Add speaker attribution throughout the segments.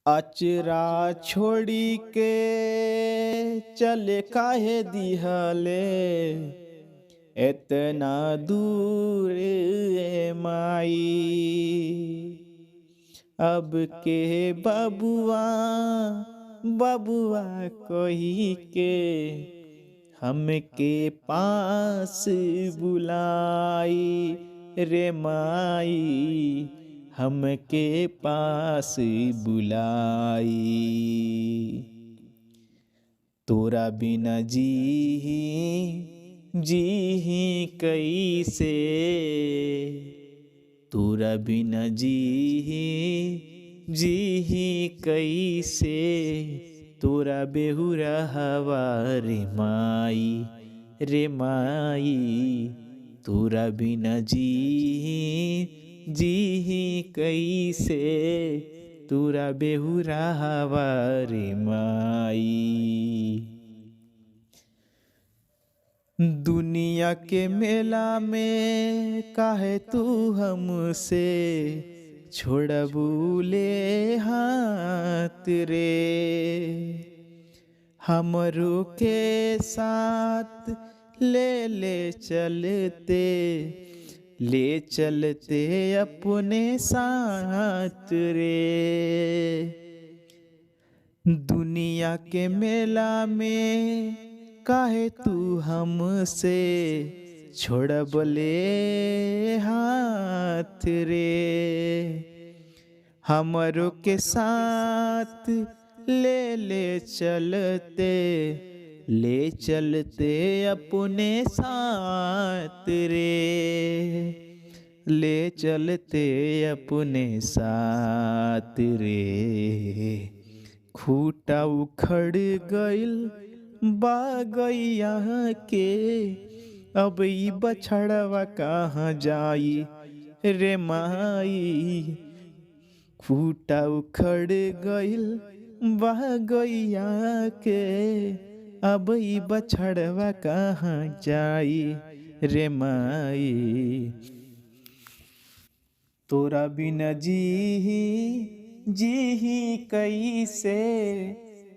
Speaker 1: अचरा छोड़ी के चले काहे दिहले एतना दूर ए माई। अब के बबुआ बबुआ कही के हमके पास बुलाई रे माई, हमके पास बुलाई। तोरा बिना जी कैसे, तोरा बिना जी कैसे, तोरा बेहुरा हवा रे माई रे माई। तोरा बिना जी कैसे, तोरा बेहुरा हवा रे माई। दुनिया के मेला में काहे तू हमसे छोड़बूले हाथ रे। हमरो के साथ ले चलते, ले चलते अपने साथ रे। दुनिया के मेला में काहे तू हमसे छोड़बले हाथ रे। हमरो के साथ ले चलते, ले चलते अपने साथ रे, ले चलते अपने साथ रे। खूटा उखड़ गइल बागैया के, अब ई बछड़वा कहाँ जाई रे माई। खूटा उखड़ गइल बागैया के, अब ई बछड़वा कहाँ जाई रे माई। तोरा बिना जी कैसे,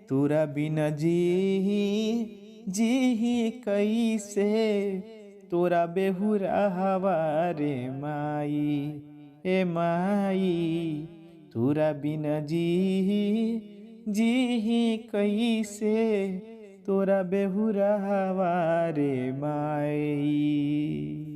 Speaker 1: तोरा बिना जी कैसे, तोरा बेहुरा हवा रे माई ए माई। तोरा बिना जी कैसे, तोरा बेहुरा हवा रे माई।